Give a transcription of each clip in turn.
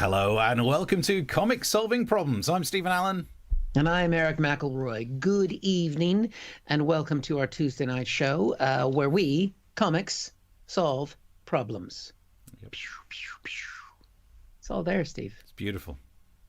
Hello and welcome to Comic Solving Problems. I'm Stephen Allen. And I'm Eric McElroy. Good evening and welcome to our Tuesday night show where we, comics, solve problems. Yep. It's all there, Steve. It's beautiful.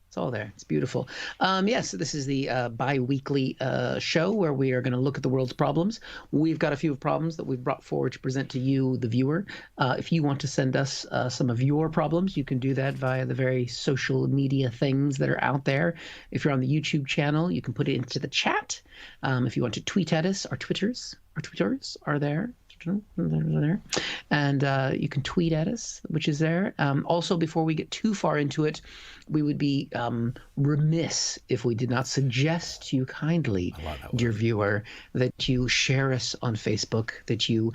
It's all there. It's beautiful. Yes, this is the bi-weekly show where we are going to look at the world's problems. We've got a few problems that we've brought forward to present to you, the viewer. If you want to send us some of your problems, you can do that via the very social media things that are out there. If you're on the YouTube channel, you can put it into the chat. If you want to tweet at us, our Twitters are there. And you can tweet at us, which is there. Also, before we get too far into it, we would be remiss if we did not suggest to you kindly, dear viewer, that you share us on Facebook, that you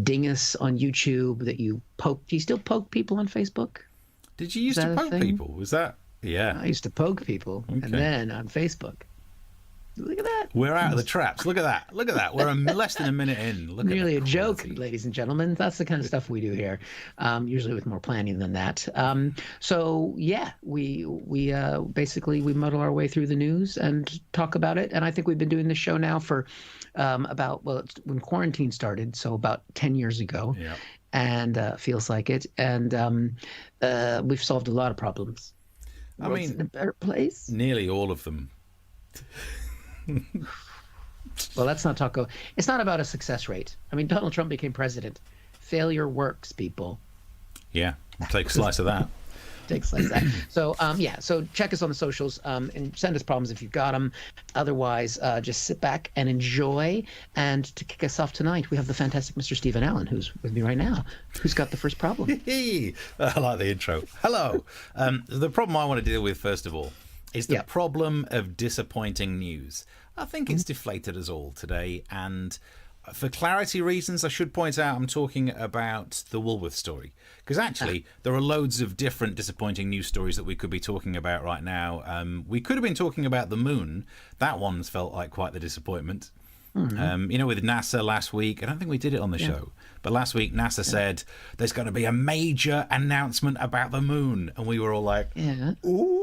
ding us on YouTube, that you poke. Do you still poke people on Facebook? Did you used to poke people? Was that? Yeah. I used to poke people, and then on Facebook. Look at that. We're out of the traps. Look at that. Look at that. We're less than a minute in. Look Nearly at a joke, ladies and gentlemen. That's the kind of stuff we do here, usually with more planning than that. So, yeah, we basically we muddle our way through the news and talk about it. And I think we've been doing this show now for it's when quarantine started, so about 10 years ago. Yeah. And feels like it. And we've solved a lot of problems. I mean, in a better place. Nearly all of them. Well, let's not talk. It's not about a success rate. I mean, Donald Trump became president. Failure works, people. Yeah, take a slice of that. Take a slice of that. So, so check us on the socials and send us problems if you've got them. Otherwise, just sit back and enjoy. And to kick us off tonight, we have the fantastic Mr. Stephen Allen, who's with me right now, who's got the first problem. I like the intro. Hello. The problem I want to deal with, first of all, is the problem of disappointing news. I think it's deflated us all today, and for clarity reasons, I should point out I'm talking about the Woolworths story, because actually there are loads of different disappointing news stories that we could be talking about right now. We could have been talking about the moon. That one's felt like quite the disappointment. With NASA last week, I don't think we did it on the show, but last week NASA said there's going to be a major announcement about the moon, and we were all like, ooh,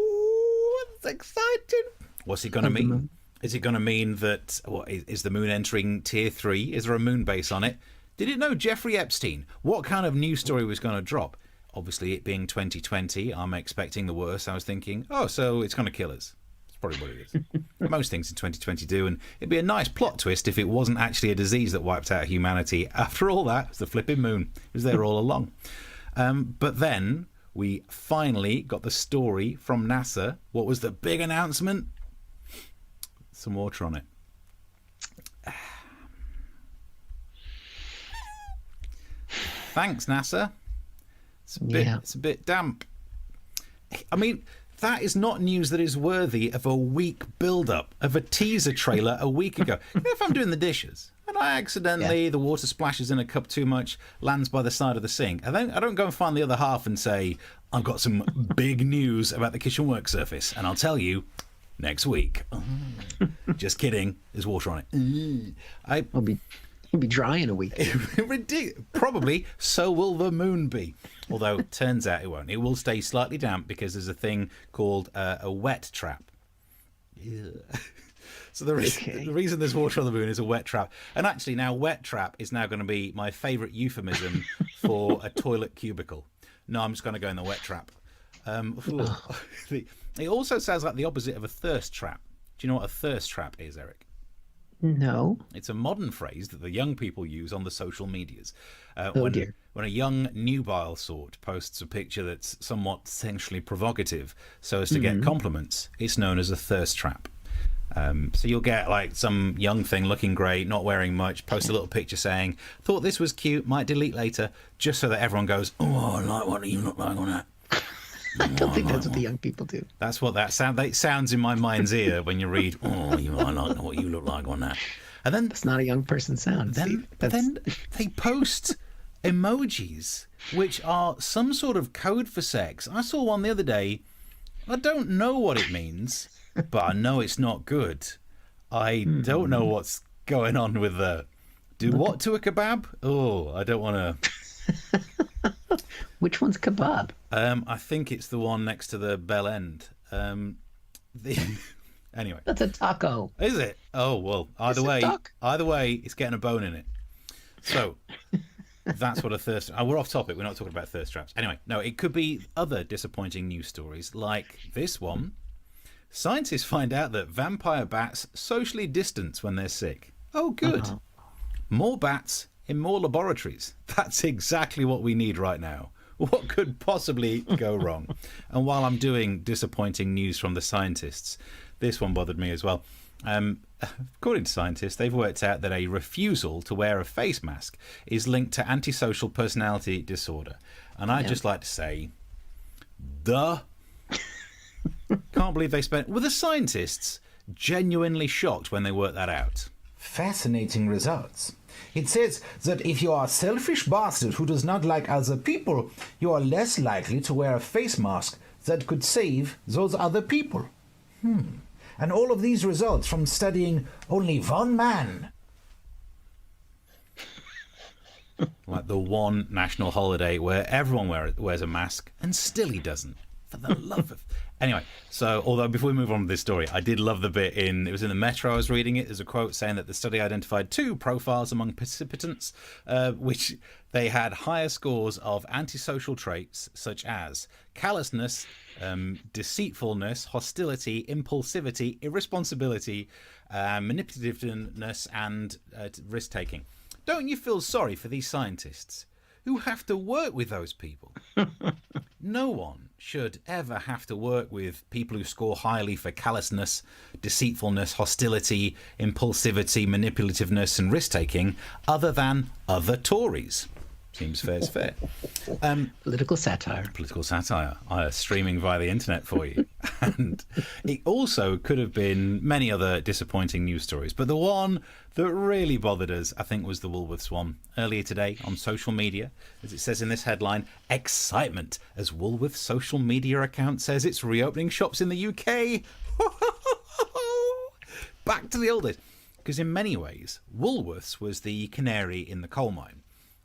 it's exciting. What's it going to mean? Is it going to mean that is the moon entering tier 3? Is there a moon base on it? Did it know Jeffrey Epstein? What kind of news story was going to drop? Obviously, it being 2020, I'm expecting the worst. I was thinking, so it's going to kill us. That's probably what it is. Most things in 2020 do, and it'd be a nice plot twist if it wasn't actually a disease that wiped out humanity. After all that, it was the flipping moon. It was there all along. But then we finally got the story from NASA. What was the big announcement? Some water on it. Thanks, NASA. It's a bit damp. I mean, that is not news that is worthy of a week build-up, of a teaser trailer a week ago. If I'm doing the dishes and I accidentally, the water splashes in a cup too much, lands by the side of the sink, I don't go and find the other half and say, I've got some big news about the kitchen work surface, and I'll tell you next week. Just kidding. There's water on it. It'll be dry in a week. Probably. So will the moon be. Although it turns out it won't. It will stay slightly damp because there's a thing called a wet trap. So the reason there's water on the moon is a wet trap. And actually now wet trap is now going to be my favourite euphemism for a toilet cubicle. No, I'm just going to go in the wet trap. It also sounds like the opposite of a thirst trap. Do you know what a thirst trap is, Eric? No. It's a modern phrase that the young people use on the social medias. Dear. When a young nubile sort posts a picture that's somewhat sexually provocative so as to get compliments, it's known as a thirst trap. So you'll get like some young thing looking great, not wearing much, post a little picture saying, thought this was cute, might delete later, just so that everyone goes, oh, I like what you look like on that. I don't think that's what the young people do. That's what that sounds in my mind's ear when you read, I like what you look like on that. And then it's not a young person sound. Then they post emojis, which are some sort of code for sex. I saw one the other day. I don't know what it means, but I know it's not good. I don't know what's going on with the do what to a kebab? Oh, I don't want to. Which one's kebab? I think it's the one next to the bell end. The Anyway. That's a taco. Is it? Oh, well, either way, it's getting a bone in it. So that's what a thirst... Oh, we're off topic. We're not talking about thirst traps. Anyway, no, it could be other disappointing news stories like this one. Scientists find out that vampire bats socially distance when they're sick. Oh, good. Uh-huh. More bats in more laboratories. That's exactly what we need right now. What could possibly go wrong? And while I'm doing disappointing news from the scientists, this one bothered me as well. According to scientists, they've worked out that a refusal to wear a face mask is linked to antisocial personality disorder. And I'd just like to say, duh. Can't believe they spent... Were the scientists genuinely shocked when they worked that out? Fascinating results. It says that if you are a selfish bastard who does not like other people, you are less likely to wear a face mask that could save those other people. And all of these results from studying only one man. Like the one national holiday where everyone wears a mask and still he doesn't. For the love of... Anyway, so although before we move on with this story, I did love the bit it was in the Metro I was reading it. There's a quote saying that the study identified 2 profiles among participants, which they had higher scores of antisocial traits such as callousness, deceitfulness, hostility, impulsivity, irresponsibility, manipulativeness, and risk-taking. Don't you feel sorry for these scientists who have to work with those people? No one should ever have to work with people who score highly for callousness, deceitfulness, hostility, impulsivity, manipulativeness, and risk-taking other than other Tories. Seems fair's fair. Political satire. Political satire. Streaming via the internet for you. And it also could have been many other disappointing news stories. But the one that really bothered us, I think, was the Woolworths one. Earlier today on social media, as it says in this headline, excitement as Woolworths social media account says it's reopening shops in the UK. Back to the old days. Because in many ways, Woolworths was the canary in the coal mine.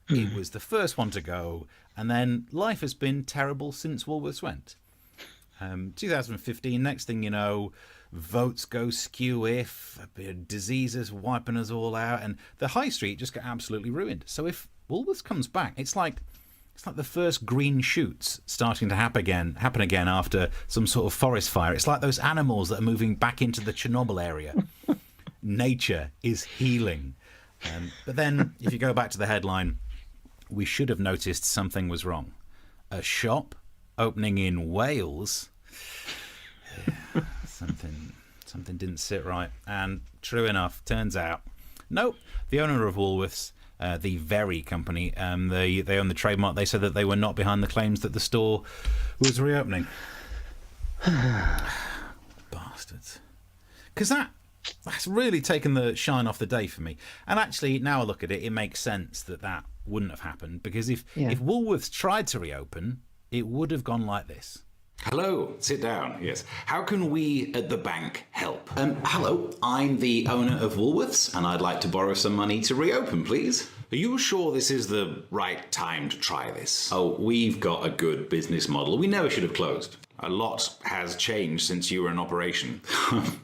It was the first one to go, and then life has been terrible since Woolworths went. 2015, next thing you know, votes go skew if, diseases wiping us all out, and the high street just got absolutely ruined. So if Woolworths comes back, it's like the first green shoots starting to happen again after some sort of forest fire. It's like those animals that are moving back into the Chernobyl area. Nature is healing. But then, if you go back to the headline, we should have noticed something was wrong. A shop opening in Wales. Something didn't sit right. And true enough, turns out, nope, the owner of Woolworths, the Very company, they own the trademark. They said that they were not behind the claims that the store was reopening. Bastards. Because that's really taken the shine off the day for me. And actually, now I look at it, it makes sense that wouldn't have happened. Because if Woolworths tried to reopen, it would have gone like this. Hello, sit down, yes. How can we at the bank help? Hello, I'm the owner of Woolworths and I'd like to borrow some money to reopen, please. Are you sure this is the right time to try this? Oh, we've got a good business model. We never should have closed. A lot has changed since you were in operation.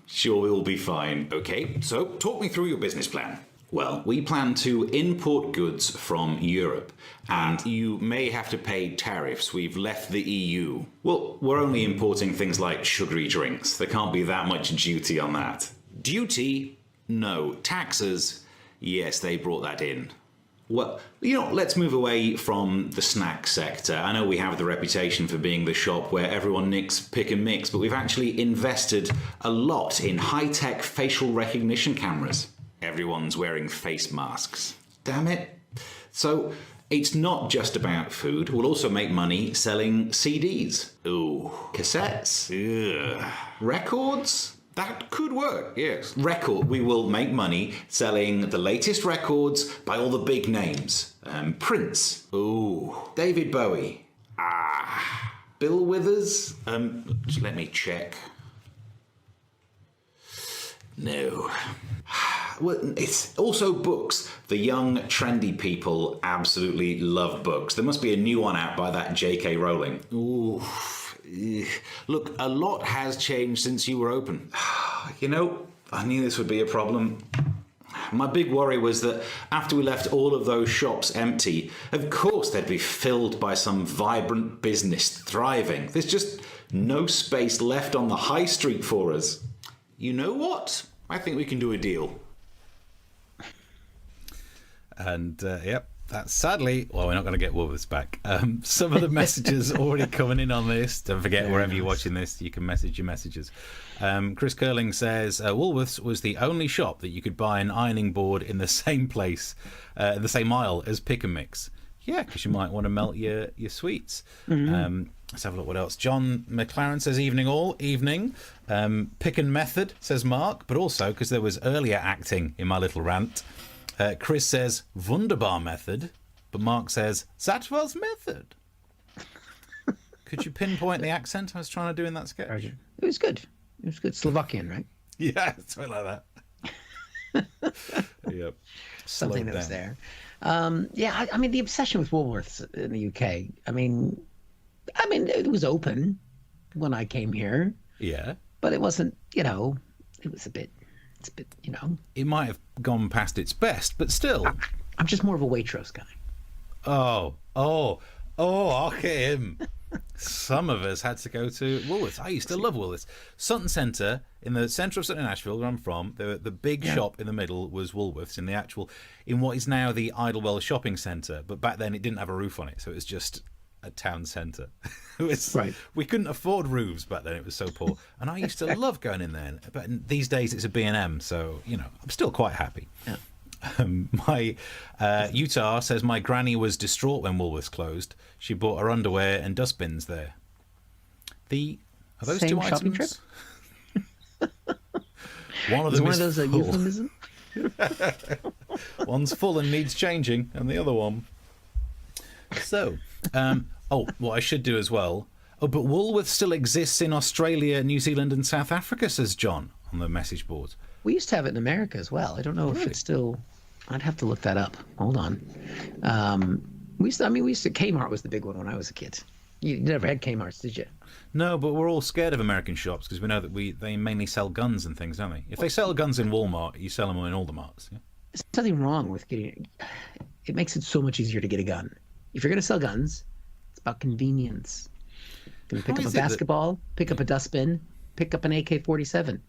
Sure, we'll be fine. Okay, so talk me through your business plan. Well, we plan to import goods from Europe, and you may have to pay tariffs. We've left the EU. Well, we're only importing things like sugary drinks. There can't be that much duty on that. Duty? No. Taxes? Yes, they brought that in. Well, let's move away from the snack sector. I know we have the reputation for being the shop where everyone nicks, pick and mix, but we've actually invested a lot in high-tech facial recognition cameras. Everyone's wearing face masks. Damn it. So it's not just about food. We'll also make money selling CDs. Ooh. Cassettes. Ugh. Records? That could work, yes. We will make money selling the latest records by all the big names. Prince. Ooh. David Bowie. Bill Withers. Let me check. No. Well, it's also books. The young, trendy people absolutely love books. There must be a new one out by that J.K. Rowling. Ooh. Look, a lot has changed since you were open. You know, I knew this would be a problem. My big worry was that after we left all of those shops empty, of course they'd be filled by some vibrant business thriving. There's just no space left on the high street for us. You know what? I think we can do a deal. And, yep, that's sadly, well, we're not going to get Woolworths back. Some of the messages already coming in on this. Don't forget, wherever you're watching this, you can message your messages. Chris Curling says, Woolworths was the only shop that you could buy an ironing board in the same place, in the same aisle as Pick and Mix. Yeah, because you might want to melt your sweets. Let's have a look what else. John McLaren says, evening all, evening. Pick and Method, says Mark, but also because there was earlier acting in my little rant. Chris says, wunderbar method, but Mark says, that was method. Could you pinpoint the accent I was trying to do in that sketch? It was good. It was good. Slovakian, right? Yeah, something like that. Yep. Something that was there. Yeah, I mean, the obsession with Woolworths in the UK, I mean, it was open when I came here. Yeah. But it wasn't, it was a bit, It might have gone past its best, but still. I'm just more of a Waitrose guy. Oh, look at him. Some of us had to go to Woolworths. I used to love Woolworths. Sutton Centre, in the centre of Sutton, Nashville, where I'm from, the big shop in the middle was Woolworths in what is now the Idlewell Shopping Centre. But back then it didn't have a roof on it, so it was just a town centre. Right. We couldn't afford roofs back then, it was so poor. And I used to love going in there. But these days it's a B&M, so, I'm still quite happy. Yeah. My Utah says my granny was distraught when Woolworths closed. She bought her underwear and dustbins there. Are those Same two shopping items? trip? One of them is those a full. euphemism? One's full and needs changing, and the other one. So, what I should do as well. Oh, but Woolworths still exists in Australia, New Zealand, and South Africa, says John on the message board. We used to have it in America as well. I don't know if it's still. I'd have to look that up. Hold on. We used to. Kmart was the big one when I was a kid. You never had Kmarts, did you? No, but we're all scared of American shops because we know that they mainly sell guns and things, don't they? If they sell guns in Walmart, you sell them in all the marts. Yeah? There's nothing wrong with getting. It makes it so much easier to get a gun. If you're going to sell guns, it's about convenience. You can pick up a basketball, pick up a dustbin, pick up an AK-47.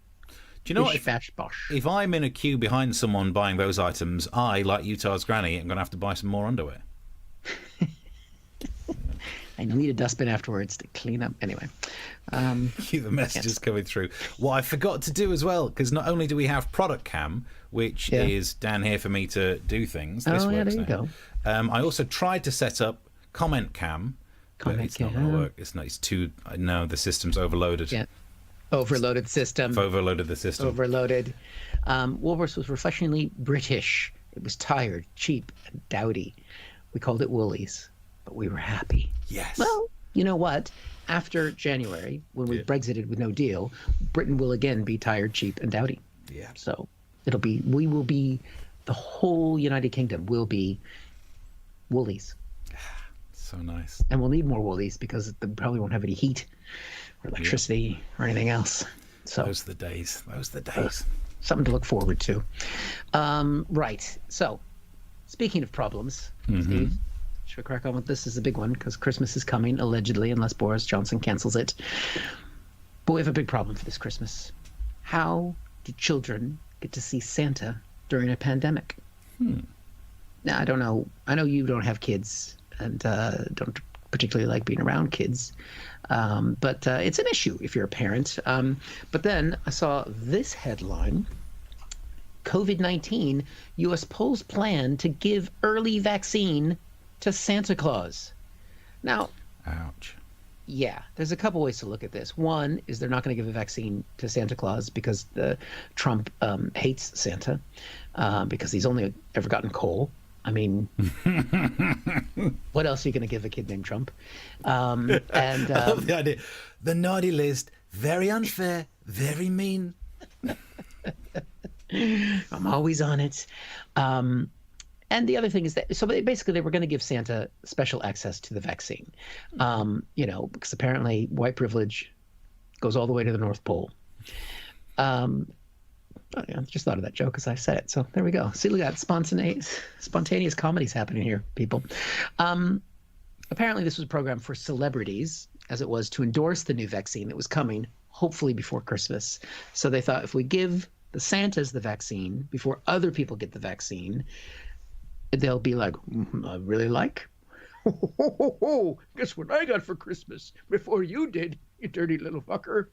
Do you know what? If I'm in a queue behind someone buying those items, I, like Utah's granny, am going to have to buy some more underwear. I need a dustbin afterwards to clean up. Anyway. Keep the messages coming through. What I forgot to do as well, because not only do we have Product Cam, which is down here for me to do things. This works there you go. I also tried to set up Comment Cam, but it's not going to work. It's too... No, the system's overloaded. Yeah. Overloaded system. I've overloaded the system. Overloaded. Woolworths was refreshingly British. It was tired, cheap, and dowdy. We called it Woolies, but we were happy. Yes. Well, you know what? After January, when we Brexited with no deal, Britain will again be tired, cheap, and dowdy. Yeah. So we will be, the whole United Kingdom will be Woolies. So nice. And we'll need more Woolies because they probably won't have any heat or electricity or anything else. So those are the days. Something to look forward to. Right. So, speaking of problems, Steve, should we crack on with this? This is a big one because Christmas is coming, allegedly, unless Boris Johnson cancels it. But we have a big problem for this Christmas. How do children get to see Santa during a pandemic? Now, I don't know. I know you don't have kids and don't particularly like being around kids. But it's an issue if you're a parent. But then I saw this headline: COVID-19, U.S. polls plan to give early vaccine to Santa Claus. Now, ouch. Yeah, there's a couple ways to look at this. One is they're not going to give a vaccine to Santa Claus because Trump hates Santa because he's only ever gotten coal. I mean, what else are you going to give a kid named Trump? I love the idea. The naughty list, very unfair, very mean. I'm always on it. And the other thing is that, so basically they were going to give Santa special access to the vaccine, because apparently white privilege goes all the way to the North Pole. I just thought of that joke as I said it. So there we go. See, we got spontaneous comedies happening here, people. Apparently this was a program for celebrities, as it was to endorse the new vaccine that was coming, hopefully before Christmas. So they thought if we give the Santas the vaccine before other people get the vaccine, they'll be like, I really like. Guess what I got for Christmas before you did, you dirty little fucker.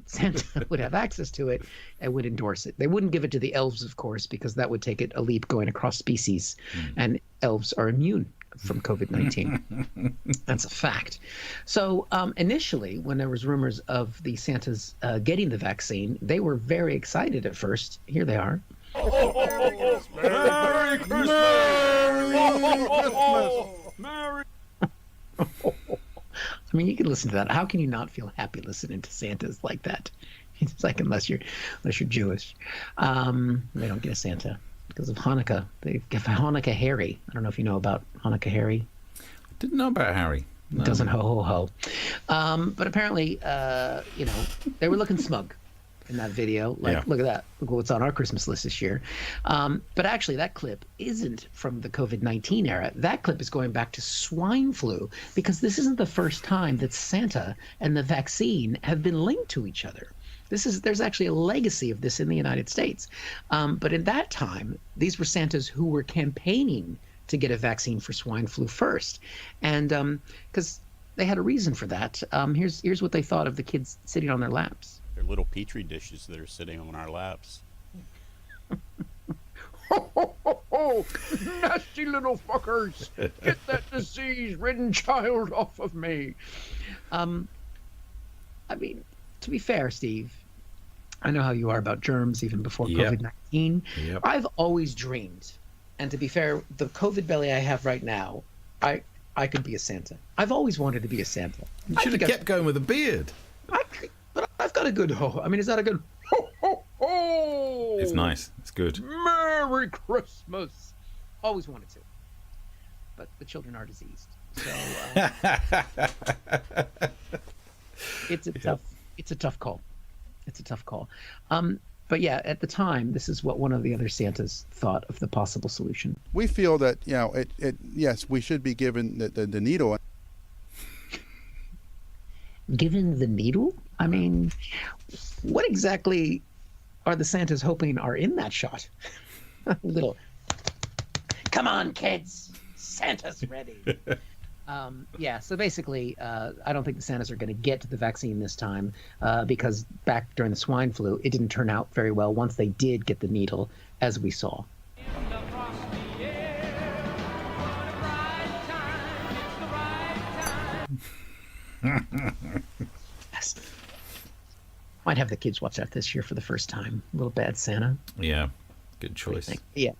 Santa would have access to it and would endorse it. They wouldn't give it to the elves, of course, because that would take it a leap going across species. And elves are immune from COVID-19. That's a fact. So initially, when there was rumors of the Santas getting the vaccine, they were very excited at first. Here they are. Merry Christmas! Merry Christmas! Merry. I mean, you can listen to that. How can you not feel happy listening to Santas like that? It's like unless you're Jewish, they don't get a Santa because of Hanukkah. They give Hanukkah Harry. I don't know if you know about Hanukkah Harry. Didn't know about Harry. No. Doesn't ho ho ho. But apparently, they were looking smug in that video. Like, Look at that. Look what's on our Christmas list this year. But actually, that clip isn't from the COVID-19 era. That clip is going back to swine flu, because this isn't the first time that Santa and the vaccine have been linked to each other. There's actually a legacy of this in the United States. But in that time, these were Santas who were campaigning to get a vaccine for swine flu first. And because they had a reason for that. Here's what they thought of the kids sitting on their laps. They're little petri dishes that are sitting on our laps. Ho, ho, ho, ho! Nasty little fuckers! Get that disease-ridden child off of me! I mean, to be fair, Steve, I know how you are about germs even before COVID-19. Yep. I've always dreamed, and to be fair, the COVID belly I have right now, I could be a Santa. I've always wanted to be a Santa. You should have kept going with a beard. But I've got a good ho. I mean, is that a good ho, ho, ho? It's nice. It's good. Merry Christmas. Always wanted to. But the children are diseased. So it's a tough call. It's a tough call. But yeah, at the time, this is what one of the other Santas thought of the possible solution. We feel that, yes, we should be given the needle. Given the needle? I mean, what exactly are the Santas hoping are in that shot? Little, come on, kids, Santa's ready. So basically, I don't think the Santas are going to get to the vaccine this time because back during the swine flu, it didn't turn out very well once they did get the needle, as we saw. Yes. Might have the kids watch that this year for the first time. A little Bad Santa. Yeah, good choice. Yeah,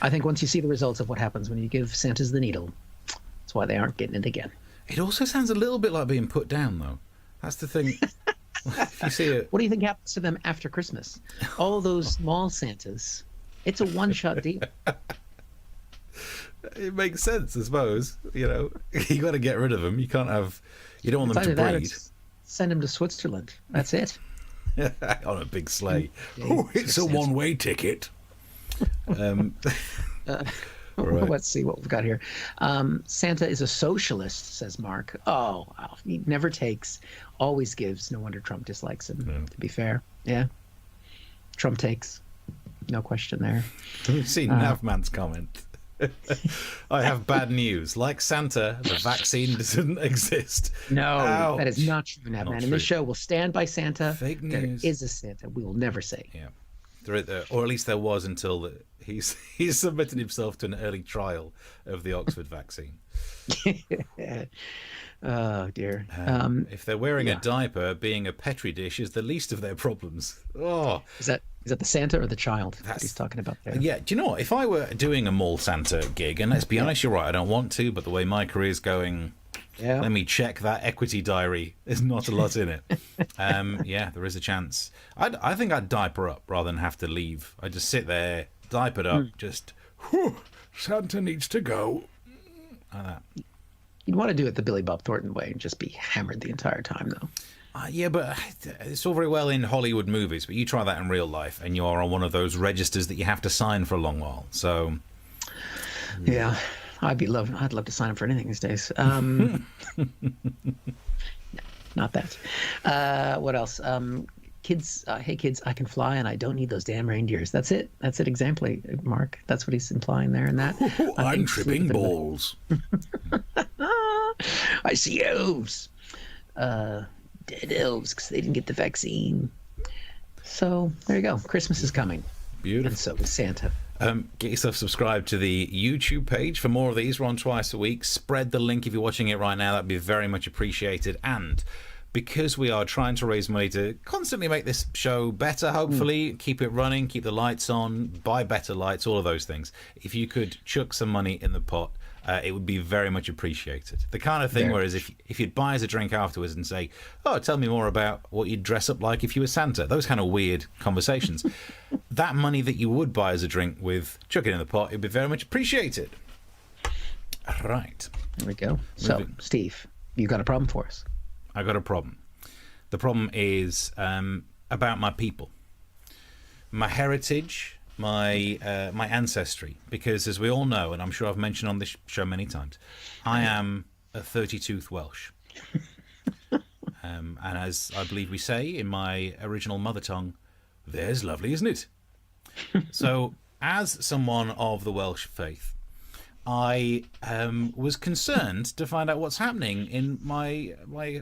I think once you see the results of what happens when you give Santas the needle, that's why they aren't getting it again. It also sounds a little bit like being put down, though. That's the thing. If you see it, what do you think happens to them after Christmas? All those small Santas. It's a one-shot deal. It makes sense, I suppose. You got to get rid of them. You can't have. You don't want them to breed. Send them to Switzerland. That's it. On a big sleigh. Oh, it's a one-way ticket. Right. Let's see what we've got here. Santa is a socialist, says Mark. Oh, he never takes, always gives. No wonder Trump dislikes him, to be fair. Yeah. Trump takes. No question there. We've seen Navman's comment. I have bad news. Like Santa, the vaccine doesn't exist. No, Ouch. that is not true, Navman. In this show, we'll stand by Santa. Fake news. There is a Santa. We will never say. Yeah. Or at least there was until he's submitted himself to an early trial of the Oxford vaccine. Oh, dear. If they're wearing a diaper, being a Petri dish is the least of their problems. Oh, Is that the Santa or the child that he's talking about there? yeah. Do you know what? If I were doing a mall Santa gig, and let's be honest, you're right, I don't want to, but the way my career's going, Yeah. Let me check that equity diary. There's not a lot in it. Yeah, there is a chance. I think I'd diaper up rather than have to leave. I'd just sit there, diapered up, just, whew, Santa needs to go. Like that. You'd want to do it the Billy Bob Thornton way and just be hammered the entire time, though. Yeah, but it's all very well in Hollywood movies, but you try that in real life and you are on one of those registers that you have to sign for a long while. So, yeah, I'd love to sign up for anything these days. No, not that. What else? Kids, hey kids, I can fly and I don't need those damn reindeers. That's it. That's it. Exactly, Mark. That's what he's implying there. And that I'm tripping balls. I see elves. Dead elves because they didn't get the vaccine. So there you go. Christmas is coming. Beautiful. And so is Santa. Get yourself subscribed to the YouTube page for more of these. We're on twice a week. Spread the link if you're watching it right now. That'd be very much appreciated. And because we are trying to raise money to constantly make this show better, hopefully, keep it running, keep the lights on, buy better lights, all of those things. If you could chuck some money in the pot, it would be very much appreciated. The kind of thing whereas if you'd buy us a drink afterwards and say, oh, tell me more about what you'd dress up like if you were Santa, those kind of weird conversations, that money that you would buy as a drink with, chuck it in the pot, it'd be very much appreciated. Right. There we go. So, Steve, you got a problem for us? I got a problem. The problem is about my people, my heritage, my ancestry, because as we all know, and I'm sure I've mentioned on this show many times, I am a 30-tooth Welsh. And as I believe we say in my original mother tongue, there's lovely, isn't it? So as someone of the Welsh faith, I was concerned to find out what's happening in my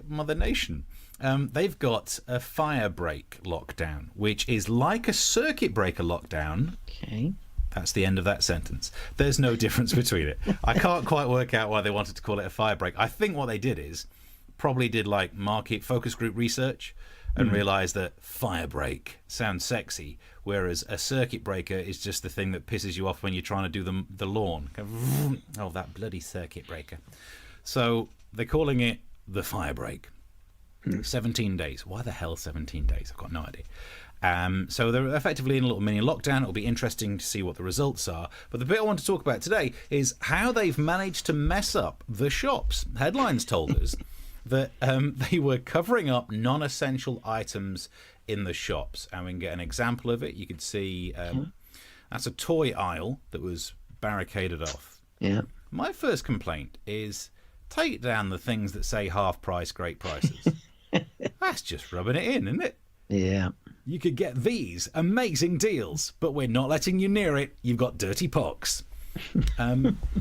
mother nation. They've got a fire break lockdown, which is like a circuit breaker lockdown. Okay. That's the end of that sentence. There's no difference between it. I can't quite work out why they wanted to call it a fire break. I think what they did is probably did like market focus group research and realised that fire break sounds sexy, whereas a circuit breaker is just the thing that pisses you off when you're trying to do the lawn. Oh, that bloody circuit breaker. So they're calling it the fire break. 17 days. Why the hell 17 days? I've got no idea. So they're effectively in a little mini lockdown. It'll be interesting to see what the results are. But the bit I want to talk about today is how they've managed to mess up the shops. Headlines told us that they were covering up non-essential items in the shops. And we can get an example of it. You could see that's a toy aisle that was barricaded off. Yeah. My first complaint is take down the things that say half price, great prices. That's just rubbing it in, isn't it? Yeah. You could get these amazing deals, but we're not letting you near it. You've got dirty pox.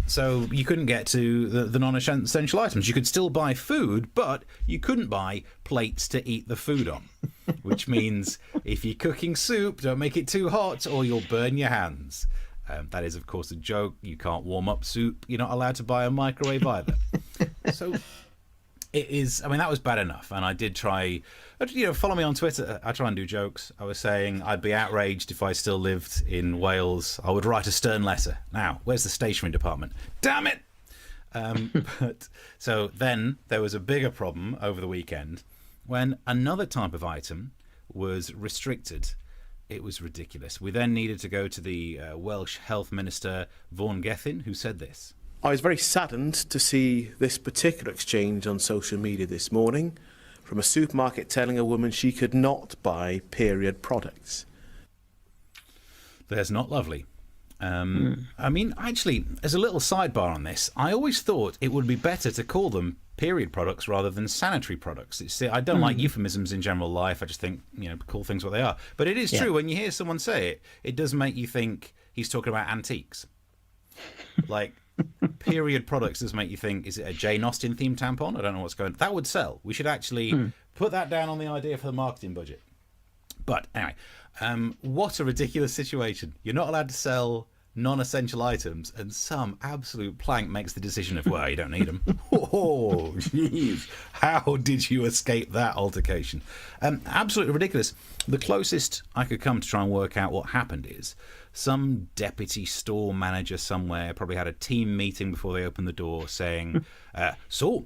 So you couldn't get to the non-essential items. You could still buy food, but you couldn't buy plates to eat the food on, which means if you're cooking soup, don't make it too hot or you'll burn your hands. That is, of course, a joke. You can't warm up soup. You're not allowed to buy a microwave either. So it is, I mean, that was bad enough. And I did try, follow me on Twitter. I try and do jokes. I was saying I'd be outraged if I still lived in Wales. I would write a stern letter. Now, where's the stationery department? Damn it! But so then there was a bigger problem over the weekend when another type of item was restricted. It was ridiculous. We then needed to go to the Welsh Health Minister, Vaughan Gethin, who said this. I was very saddened to see this particular exchange on social media this morning from a supermarket telling a woman she could not buy period products. There's not lovely. I mean, actually, as a little sidebar on this, I always thought it would be better to call them period products rather than sanitary products. I don't like euphemisms in general life. I just think, call things what they are. But it is true, when you hear someone say it, it does make you think he's talking about antiques. Like, period products does make you think, is it a Jane Austen themed tampon? I don't know what's going on. That would sell. We should actually put that down on the idea for the marketing budget. But anyway, what a ridiculous situation. You're not allowed to sell non-essential items, and some absolute plank makes the decision of, well, you don't need them. Oh, jeez. How did you escape that altercation? Absolutely ridiculous. The closest I could come to try and work out what happened is some deputy store manager somewhere probably had a team meeting before they opened the door saying, so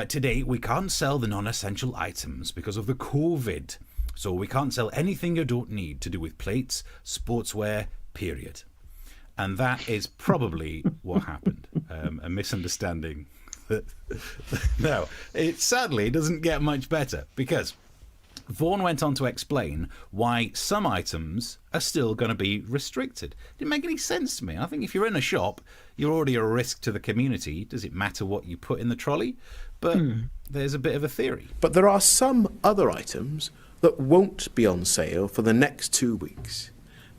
Today, we can't sell the non-essential items because of the COVID. So we can't sell anything you don't need to do with plates, sportswear, period. And that is probably what happened. A misunderstanding. No, it sadly doesn't get much better, because Vaughan went on to explain why some items are still going to be restricted. Didn't make any sense to me. I think if you're in a shop, you're already a risk to the community. Does it matter what you put in the trolley? But there's a bit of a theory. But there are some other items that won't be on sale for the next 2 weeks.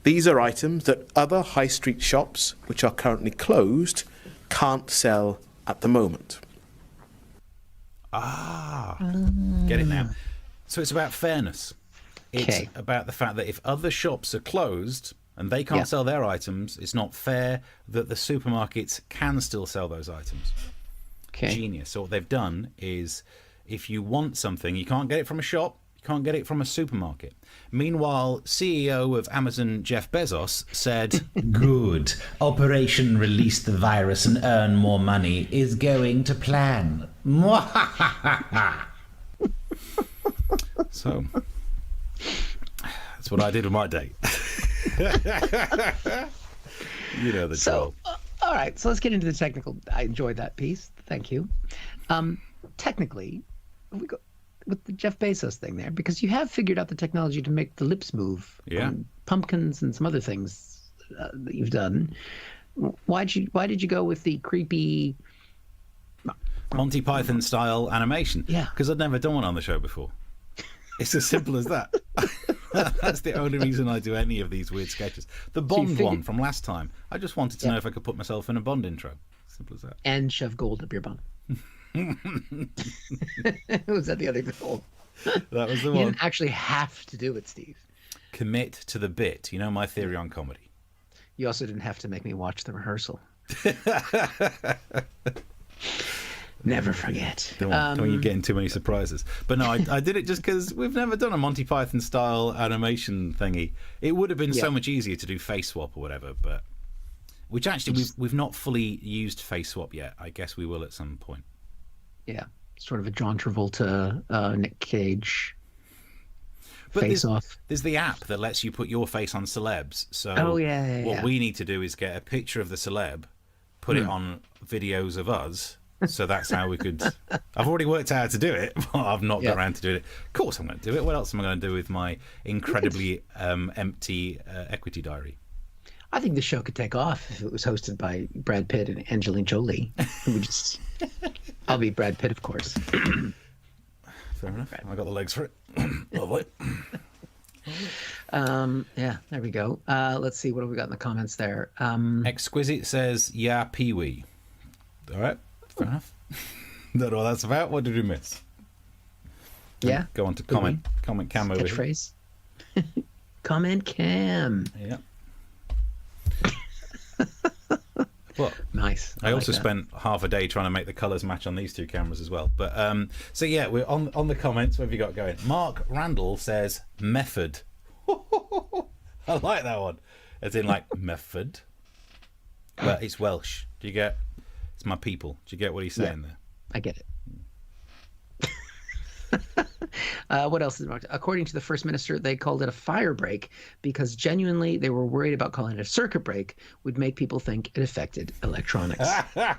These are items that other high street shops, which are currently closed, can't sell at the moment. Get it now. So it's about fairness. It's about the fact that if other shops are closed and they can't sell their items, it's not fair that the supermarkets can still sell those items. Genius. So what they've done is, if you want something, you can't get it from a shop, you can't get it from a supermarket. Meanwhile, CEO of Amazon, Jeff Bezos, said, Good. Operation Release the Virus and Earn More Money is going to plan. So that's what I did with my day. You know the drill. All right, so let's get into the technical. I enjoyed that piece. Thank you. Technically, we go with the Jeff Bezos thing there, because you have figured out the technology to make the lips move. Yeah. On pumpkins and some other things that you've done. Why did you go with the creepy Monty Python style animation? Yeah. Because I'd never done one on the show before. It's as simple as that. That's the only reason I do any of these weird sketches. The Bond one from last time, I just wanted to know if I could put myself in a Bond intro. Simple as that. And shove gold up your bum. Was that the other goal? That was the You one. didn't actually have to do it, Steve. Commit to the bit. You know my theory on comedy. You also didn't have to make me watch the rehearsal. Never forget. Don't want you getting too many surprises. But no, I did it just because we've never done a Monty Python style animation thingy. It would have been so much easier to do face swap or whatever, but which actually we've not fully used face swap yet. I guess we will at some point. Yeah, sort of a John Travolta, Nick Cage But face-off. There's the app that lets you put your face on celebs. So what we need to do is get a picture of the celeb, put it on videos of us. So that's how we could. I've already worked out how to do it, but I've not got around to doing it. Of course, I'm going to do it. What else am I going to do with my incredibly empty equity diary? I think the show could take off if it was hosted by Brad Pitt and Angelina Jolie. I'll be Brad Pitt, of course. Fair enough. I got the legs for it. Lovely. Yeah, there we go. Let's see, what have we got in the comments there? Exquisite says, "Yeah, Pee Wee." All right. Fair enough. Don't know what that's about. What did we miss? Yeah. Go on to comment cam over here. Catchphrase. Comment cam. Yeah. Well, nice. I also spent half a day trying to make the colours match on these two cameras as well. But so yeah, we're on the comments. What have you got going? Mark Randall says method. I like that one. As in like method. Well, it's Welsh. Do you get? It's my people. Do you get what he's saying there? I get it. What else is marked? According to the First Minister, they called it a fire break because genuinely they were worried about calling it a circuit break would make people think it affected electronics. I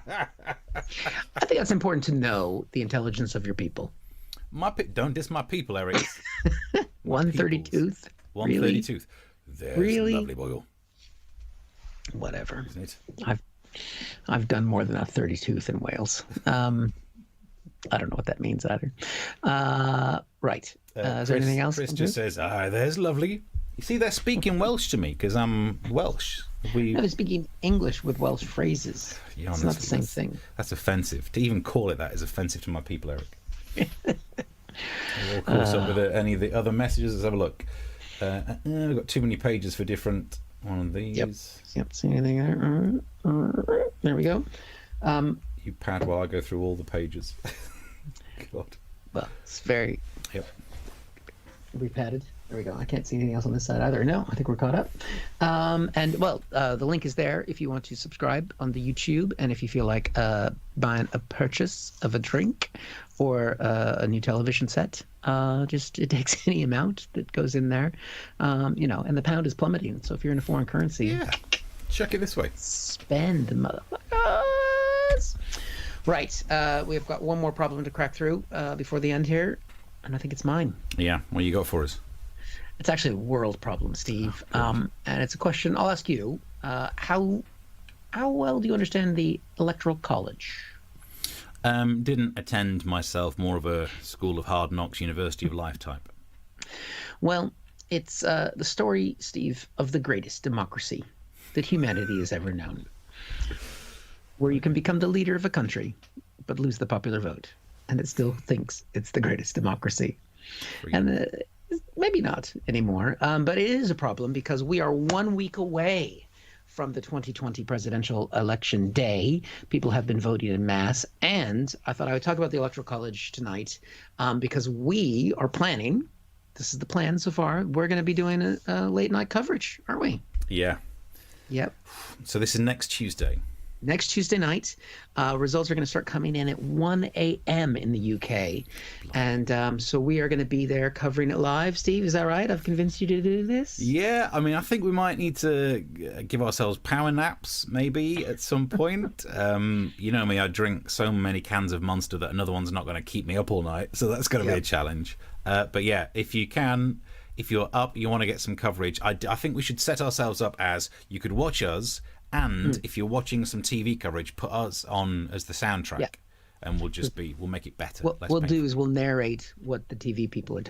think that's important to know the intelligence of your people. Don't diss my people, Eric. 130 tooth. 130 tooth. There's Really? lovely boil. Whatever. Isn't it? I've done more than a 30 tooth in Wales. I don't know what that means either. Right. Is there anything else? Chris just says, there's lovely. You see, they're speaking Welsh to me because I'm Welsh. I was speaking English with Welsh phrases. Yeah, it's not the same thing. That's offensive. To even call it that is offensive to my people, Eric. We'll close up with any of the other messages. Let's have a look. We've got too many pages for different one of these. Yep. See anything there? There we go. You pad while I go through all the pages. God. Well, it's very. Yep. We padded. There we go. I can't see anything else on this side either. No, I think we're caught up. The link is there if you want to subscribe on the YouTube, and if you feel like buying a purchase of a drink or a new television set, it takes any amount that goes in there, and the pound is plummeting. So if you're in a foreign currency, Yeah, check it this way. spend, motherfuckers. Right. We've got one more problem to crack through before the end here, and I think it's mine. Yeah, what you got for us? It's actually a world problem, Steve, and it's a question I'll ask you. How well do you understand the Electoral College? Didn't attend myself, more of a School of Hard Knocks, University of Life type. Well, it's the story, Steve, of the greatest democracy that humanity has ever known, where you can become the leader of a country but lose the popular vote, and it still thinks it's the greatest democracy. And maybe not anymore, but it is a problem because we are 1 week away from the 2020 presidential election day. People have been voting en masse, and I thought I would talk about the Electoral College tonight because we are planning, this is the plan so far, we're going to be doing a late night coverage, aren't we? Yeah. Yep. So this is next Tuesday. Next Tuesday night, results are going to start coming in at 1 a.m. in the UK. And so we are going to be there covering it live. Steve, is that right? I've convinced you to do this? Yeah, I mean, I think we might need to give ourselves power naps maybe at some point. You know me, I drink so many cans of Monster that another one's not going to keep me up all night. So that's going to be a challenge. But yeah, if you can, if you're up, you want to get some coverage, I think we should set ourselves up as you could watch us. And if you're watching some TV coverage, put us on as the soundtrack, and we'll make it better. What we'll do is we'll narrate what the TV people are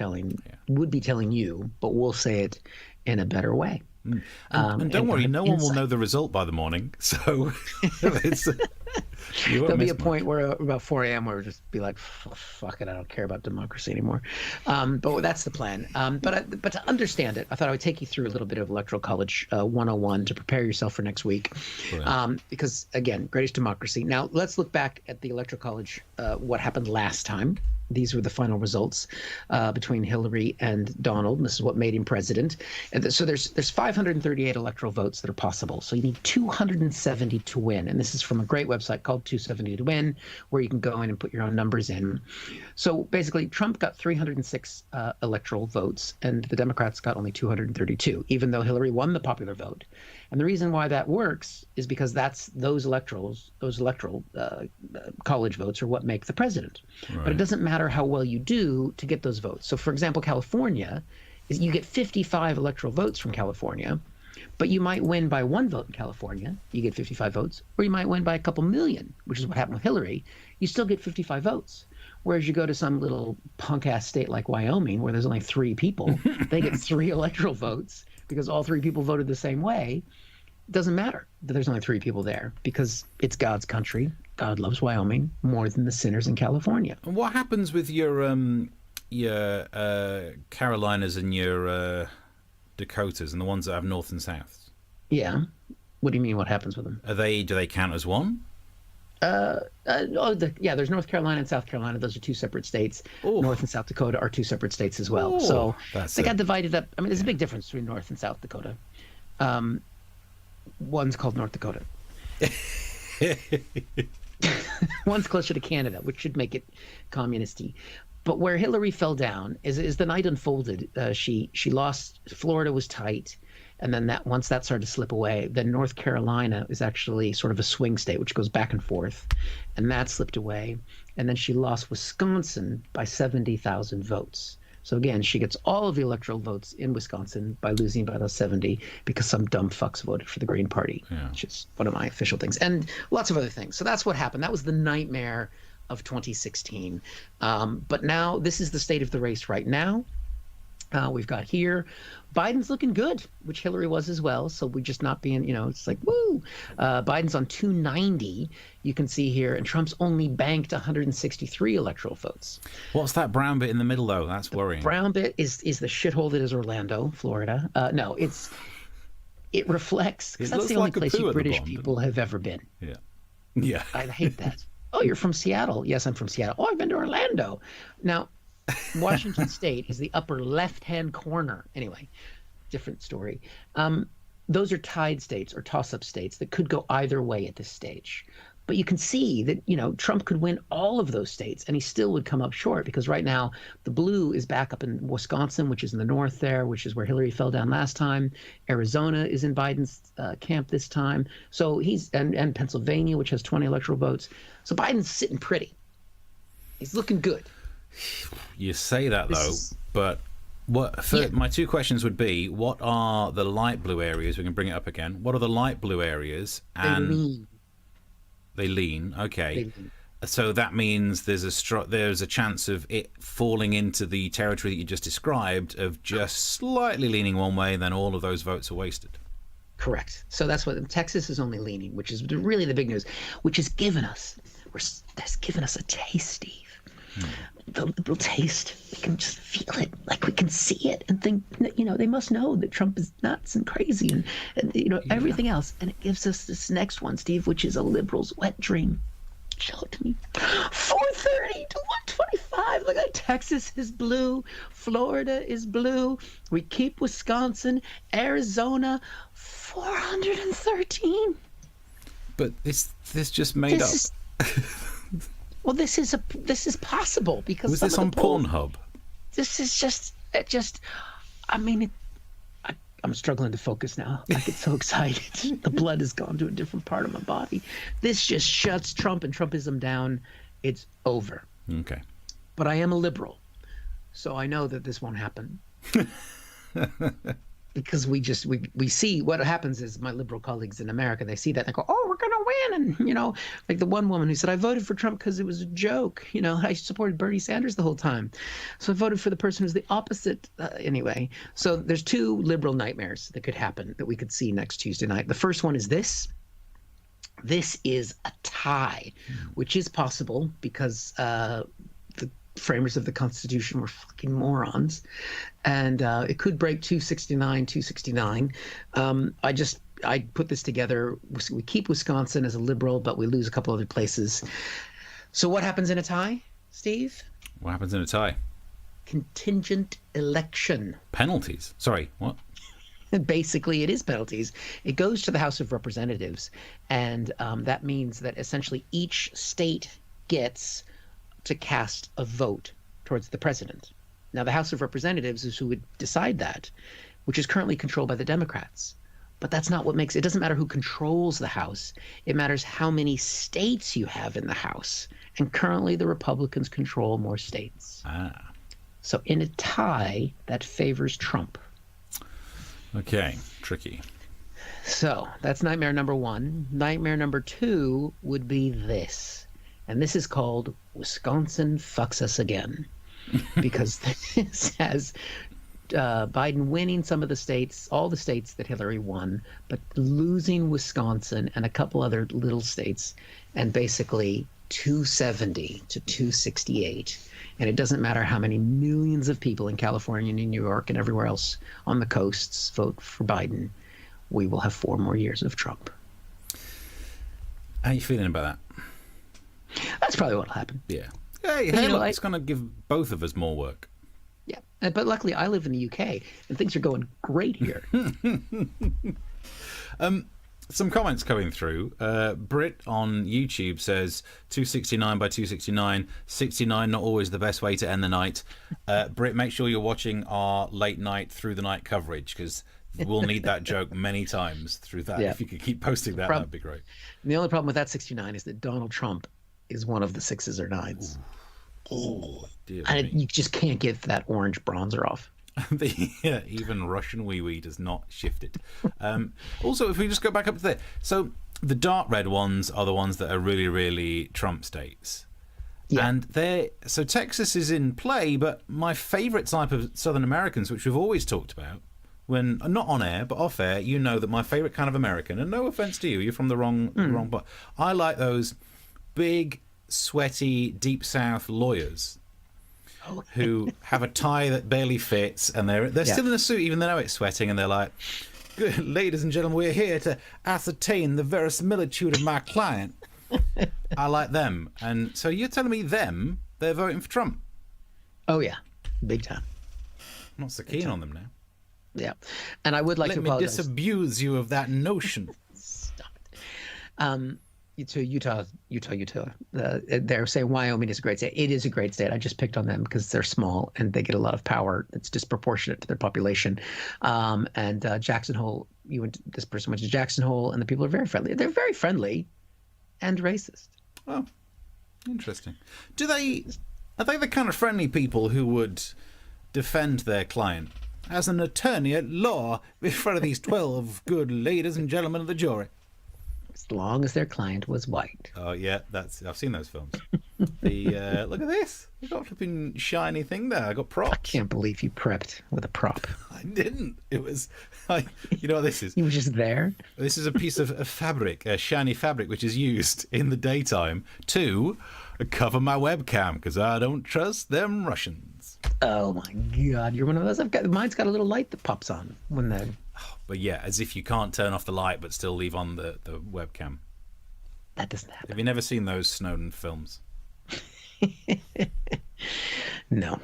would be telling you, but we'll say it in a better way. And don't worry, no one will know the result by the morning. So there'll be a point where about 4 a.m. where we'll just be like, fuck it, I don't care about democracy anymore. But that's the plan. But to understand it, I thought I would take you through a little bit of Electoral College 101 to prepare yourself for next week. Because, again, greatest democracy. Now, let's look back at the Electoral College, what happened last time. These were the final results between Hillary and Donald. And this is what made him president. And so there's 538 electoral votes that are possible. So you need 270 to win. And this is from a great website called 270 to Win, where you can go in and put your own numbers in. So basically, Trump got 306 electoral votes, and the Democrats got only 232, even though Hillary won the popular vote. And the reason why that works is because those electoral college votes are what make the president. Right. But it doesn't matter how well you do to get those votes. So, for example, California, you get 55 electoral votes from California, but you might win by one vote in California. You get 55 votes, or you might win by a couple million, which is what happened with Hillary. You still get 55 votes. Whereas you go to some little punk-ass state like Wyoming, where there's only 3 people, they get 3 electoral votes because all 3 people voted the same way. It doesn't matter that there's only 3 people there because it's God's country. God loves Wyoming more than the sinners in California. And what happens with your Carolinas and your Dakotas and the ones that have north and south? Yeah. What do you mean? What happens with them? Do they count as one? There's North Carolina and South Carolina. Those are 2 separate states. Ooh. North and South Dakota are 2 separate states as well. Ooh, so they got divided up. I mean, there's a big difference between North and South Dakota. One's called North Dakota. One's closer to Canada, which should make it communist-y. But where Hillary fell down is the night unfolded. She lost. Florida was tight. And then once that started to slip away, then North Carolina is actually sort of a swing state, which goes back and forth. And that slipped away. And then she lost Wisconsin by 70,000 votes. So again, she gets all of the electoral votes in Wisconsin by losing by those 70 because some dumb fucks voted for the Green Party, which is one of my official things. And lots of other things. So that's what happened. That was the nightmare of 2016. But now this is the state of the race right now. We've got here Biden's looking good, which Hillary was as well. So we're just not being, it's like, woo. Biden's on 290, you can see here, and Trump's only banked 163 electoral votes. What's that brown bit in the middle, though? That's worrying. Brown bit is the shithole that is Orlando, Florida. No, it reflects, because that's the only place you British people have ever been. Yeah. I hate that. Oh, you're from Seattle. Yes, I'm from Seattle. Oh, I've been to Orlando. Now, Washington State is the upper left-hand corner. Anyway, different story. Those are tied states or toss-up states that could go either way at this stage. But you can see that, Trump could win all of those states and he still would come up short, because right now the blue is back up in Wisconsin, which is in the north there, which is where Hillary fell down last time. Arizona is in Biden's camp this time. So and Pennsylvania, which has 20 electoral votes. So Biden's sitting pretty. He's looking good. You say that, though, but my two questions would be, what are the light blue areas? We can bring it up again. What are the light blue areas? And They lean. Okay. They lean. So that means there's a chance of it falling into the territory that you just described, of just slightly leaning one way, and then all of those votes are wasted. Correct. So that's what Texas is only leaning, which is really the big news, which has given us a taste, Steve. The liberal taste. We can just feel it, like we can see it, and think, they must know that Trump is nuts and crazy, and everything else. And it gives us this next one, Steve, which is a liberal's wet dream. Show it to me. 430 to 125. Look at Texas is blue. Florida is blue. We keep Wisconsin, Arizona, 413. But this just made up. Well, this is possible because was this on Pornhub? This is I'm struggling to focus now. I get so excited. The blood has gone to a different part of my body. This just shuts Trump and Trumpism down. It's over. Okay. But I am a liberal, so I know that this won't happen. Because we see what happens is my liberal colleagues in America, they see that and they go, oh, we're going to win. And, like the one woman who said, I voted for Trump because it was a joke. I supported Bernie Sanders the whole time. So I voted for the person who's the opposite anyway. So there's two liberal nightmares that could happen that we could see next Tuesday night. The first one is this. This is a tie, which is possible because the framers of the Constitution were fucking morons, and it could break 269. I put this together. We keep Wisconsin as a liberal, but we lose a couple other places. So what happens in a tie, Steve? What happens in a tie? Contingent election. Penalties. Sorry, what? Basically, it is penalties. It goes to the House of Representatives, and that means that essentially each state gets to cast a vote towards the president. Now, the House of Representatives is who would decide that, which is currently controlled by the Democrats. But that's not what makes it. It doesn't matter who controls the House. It matters how many states you have in the House. And currently, the Republicans control more states. So in a tie, that favors Trump. Okay, tricky. So that's nightmare number one. Nightmare number two would be this. And this is called Wisconsin fucks us again, because this has Biden winning some of the states, all the states that Hillary won, but losing Wisconsin and a couple other little states, and basically 270 to 268. And it doesn't matter how many millions of people in California and in New York and everywhere else on the coasts vote for Biden. We will have 4 more years of Trump. How are you feeling about that? That's probably what'll happen. Yeah. Hey, look, it's going to give both of us more work. Yeah, but luckily I live in the UK and things are going great here. Some comments coming through. Brit on YouTube says 269 by 269, 69 not always the best way to end the night. Brit, make sure you're watching our late night through the night coverage, because we'll need that joke many times through that. Yeah. If you could keep posting that, that'd be great. And the only problem with that 69 is that Donald Trump is one of the 6s or 9s. And you just can't get that orange bronzer off. Even Russian wee does not shift it. Also, if we just go back up to there, so the dark red ones are the ones that are really, really Trump states. Yeah. And so Texas is in play, but my favorite type of Southern Americans, which we've always talked about, when not on air but off air, you know that my favorite kind of American, and no offense to you, you're from the wrong part. I like those big, sweaty, deep South lawyers who have a tie that barely fits, and they're still in a suit even though they know it's sweating, and they're like, "Good, ladies and gentlemen, we're here to ascertain the verisimilitude of my client." I like them. And so you're telling me they're voting for Trump? Oh yeah, big time. I'm not so keen on them now. Yeah, and I would like Let to me apologize. disabuse you of that notion. Stop it. To Utah. They're saying Wyoming is a great state. It is a great state. I just picked on them because they're small and they get a lot of power that's disproportionate to their population. And Jackson Hole, this person went to Jackson Hole, and the people are very friendly. They're very friendly and racist. Oh, interesting. Are they the kind of friendly people who would defend their client as an attorney at law in front of these 12 good ladies and gentlemen of the jury? As long as their client was white. Oh yeah, I've seen those films. Look at this. I got a flipping shiny thing there. I got props. I can't believe you prepped with a prop. I didn't. It was, you know what this is? You were just there. This is a piece of fabric, a shiny fabric, which is used in the daytime to cover my webcam because I don't trust them Russians. Oh my God, you're one of those. Mine's got a little light that pops on when the. But yeah, as if you can't turn off the light but still leave on the webcam. That doesn't happen. Have you never seen those Snowden films? No.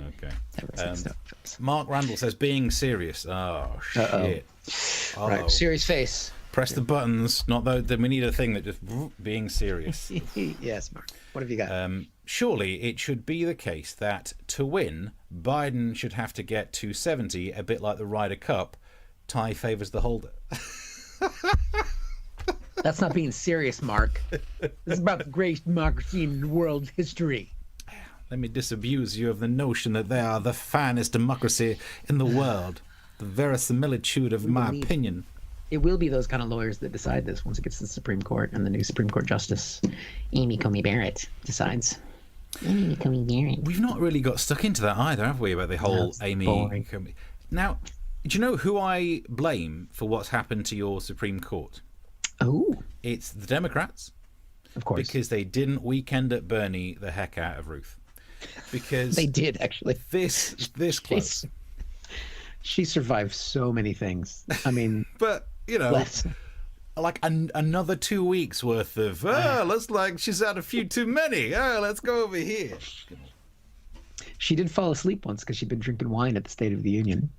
Okay. Never seen Snowden films. Mark Randall says, being serious. Oh, shit. Uh-oh. Right, serious face. Press the buttons. Not though. Then we need a thing that just being serious. Yes, Mark. What have you got? Surely it should be the case that to win, Biden should have to get 270, a bit like the Ryder Cup. Tie favours the holder. That's not being serious, Mark. This is about the greatest democracy in world history. Let me disabuse you of the notion that they are the finest democracy in the world. The verisimilitude of my opinion. It will be those kind of lawyers that decide this once it gets to the Supreme Court and the new Supreme Court Justice, Amy Coney Barrett, decides. Amy Coney Barrett. We've not really got stuck into that either, have we, about the whole Amy Coney. Now, do you know who I blame for what's happened to your Supreme Court? Oh. It's the Democrats. Of course. Because they didn't weekend at Bernie the heck out of Ruth. Because they did, actually. This close. She survived so many things. I mean... But, you know... Like another 2 weeks worth of, looks like she's had a few too many. Let's go over here. She did fall asleep once because she'd been drinking wine at the State of the Union.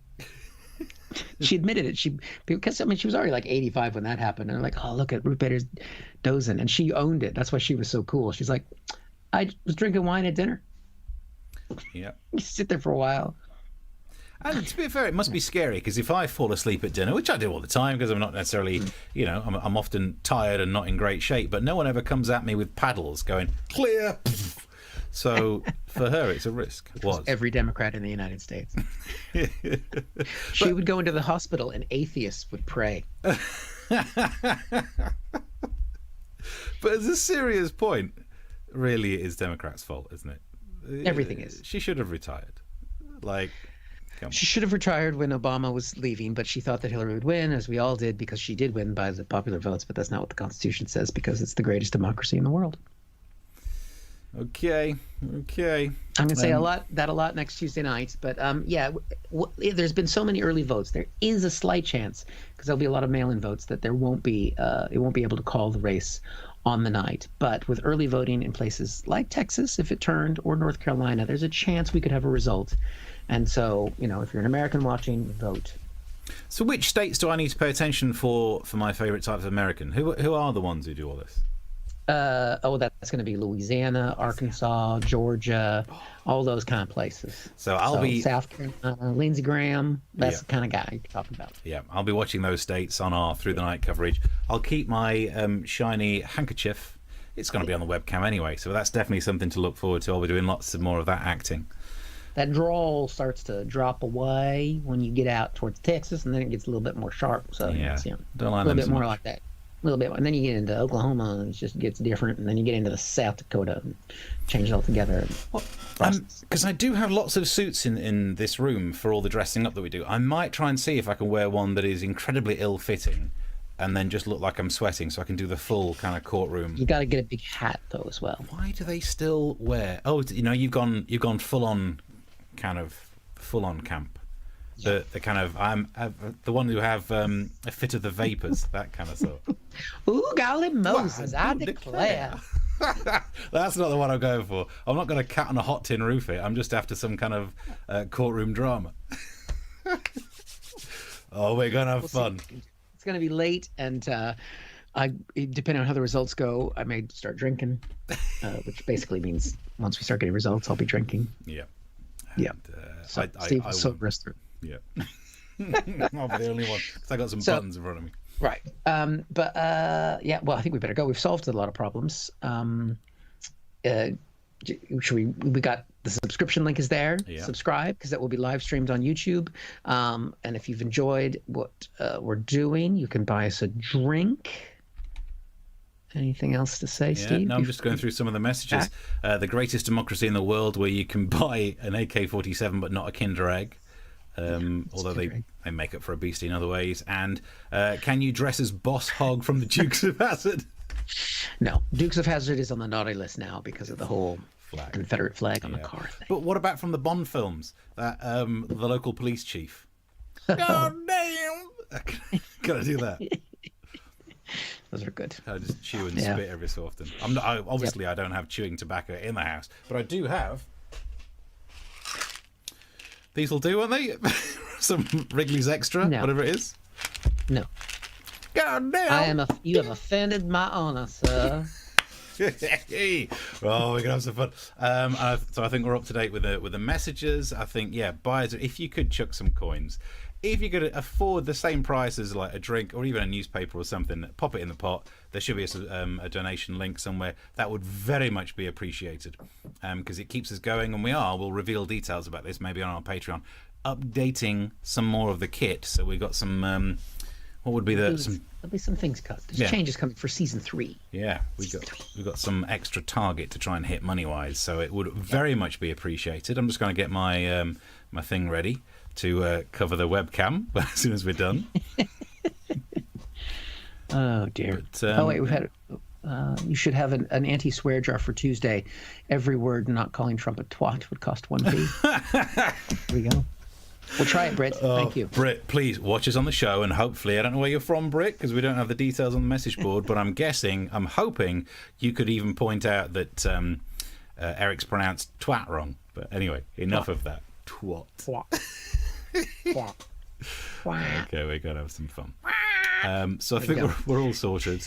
She admitted it. Because I mean, she was already like 85 when that happened. And they're like, oh, look at Ruth Bader's dozing. And she owned it. That's why she was so cool. She's like, I was drinking wine at dinner. Yeah. You sit there for a while. And to be fair, it must be scary because if I fall asleep at dinner, which I do all the time because I'm not necessarily, you know, I'm often tired and not in great shape, but no one ever comes at me with paddles going, clear. So for her, it's a risk. Every Democrat in the United States. She would go into the hospital and atheists would pray. But as a serious point, really it is Democrats' fault, isn't it? Everything is. She should have retired. Like... She should have retired when Obama was leaving, but she thought that Hillary would win, as we all did, because she did win by the popular votes, but that's not what the Constitution says, because it's the greatest democracy in the world. Okay. I'm going to say a lot next Tuesday night, but there's been so many early votes. There is a slight chance, because there'll be a lot of mail-in votes, that it won't be able to call the race on the night. But with early voting in places like Texas, if it turned, or North Carolina, there's a chance we could have a result. And so, you know, if you're an American watching, vote. So which states do I need to pay attention for my favourite type of American? Who are the ones who do all this? That's going to be Louisiana, Arkansas, Georgia, all those kind of places. So I'll be... South Carolina, Lindsey Graham, that's the kind of guy you're talking about. Yeah, I'll be watching those states on our Through the Night coverage. I'll keep my shiny handkerchief. It's going to be on the webcam anyway, so that's definitely something to look forward to. I'll be doing lots more of that acting. That drawl starts to drop away when you get out towards Texas, and then it gets a little bit more sharp. So don't line a little bit more much. like that. A little bit, and then you get into Oklahoma, and it just gets different. And then you get into the South Dakota, and change it all together. Because I do have lots of suits in this room for all the dressing up that we do. I might try and see if I can wear one that is incredibly ill-fitting, and then just look like I'm sweating, so I can do the full kind of courtroom. You got to get a big hat though as well. Why do they still wear? Oh, you know, you've gone full on. Kind of full-on camp. The kind of I'm the one who have a fit of the vapors, that kind of stuff. Ooh, golly Moses, I declare. That's not the one I'm going for. I'm not going to cat on a hot tin roof it. I'm just after some kind of courtroom drama. Oh, we're going to have fun. It's going to be late, and depending on how the results go, I may start drinking, which basically means once we start getting results, I'll be drinking. Yeah. Yeah. And, So Steve will sober us through. Yeah. I'll be the only one, because I got some buttons in front of me. Right. Yeah, well, I think we better go. We've solved a lot of problems. We got the subscription link is there. Yeah. Subscribe, because that will be live streamed on YouTube. And if you've enjoyed what we're doing, you can buy us a drink. Anything else to say, Steve? No, I'm just going through some of the messages. The greatest democracy in the world, where you can buy an AK-47 but not a Kinder Egg. Although they make up for a beastie in other ways. And can you dress as Boss Hogg from the Dukes of Hazzard? No, Dukes of Hazzard is on the naughty list now because of the whole Confederate flag on the car thing. But what about from the Bond films? That the local police chief. God damn! Gotta do that. Those are good. I just chew and spit every so often. Obviously, I don't have chewing tobacco in the house, but I do have. These will do, won't they? Some Wrigley's Extra, whatever it is. No. God damn! You have offended my honor, sir. Oh, we're gonna have some fun. So I think we're up to date with the messages. I think buyers, if you could chuck some coins, if you could afford the same price as like a drink or even a newspaper or something, pop it in the pot. There should be a donation link somewhere. That would very much be appreciated, because it keeps us going, and we'll reveal details about this maybe on our Patreon, updating some more of the kit. So we've got some. What would be there'll be some things cut. There's changes coming for season 3. Yeah, we've got some extra target to try and hit money wise, so it would very much be appreciated. I'm just going to get my my thing ready to cover the webcam as soon as we're done. Oh dear. But, wait, we've had. You should have an anti-swear jar for Tuesday. Every word not calling Trump a twat would cost 1p. There we go. We'll try it, Britt. Thank you. Britt, please watch us on the show, and hopefully, I don't know where you're from, Britt, because we don't have the details on the message board, but I'm hoping you could even point out that Eric's pronounced twat wrong. But anyway, enough of that. Twat. Twat. Okay, we're going to have some fun. So I think we're all sorted.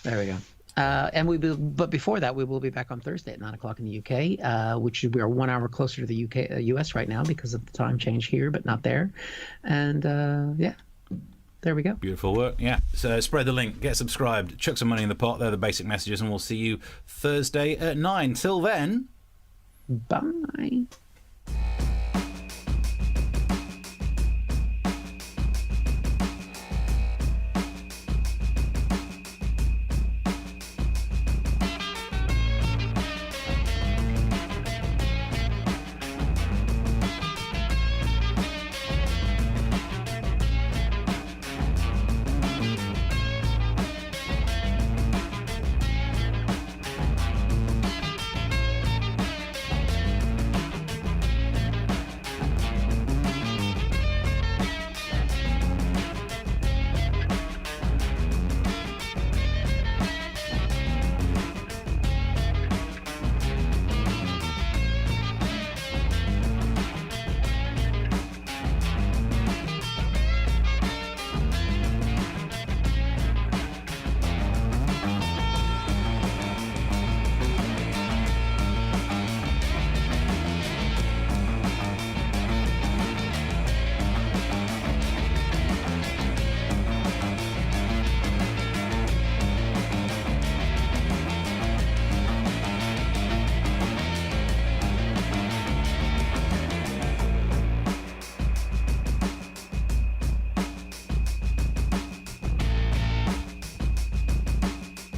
There we go. But before that, we will be back on Thursday at 9 o'clock in the UK, which we are 1 hour closer to the US right now because of the time change here, but not there. And there we go. Beautiful work. Yeah. So spread the link, get subscribed, chuck some money in the pot. They're the basic messages, and we'll see you Thursday at 9. Till then, bye.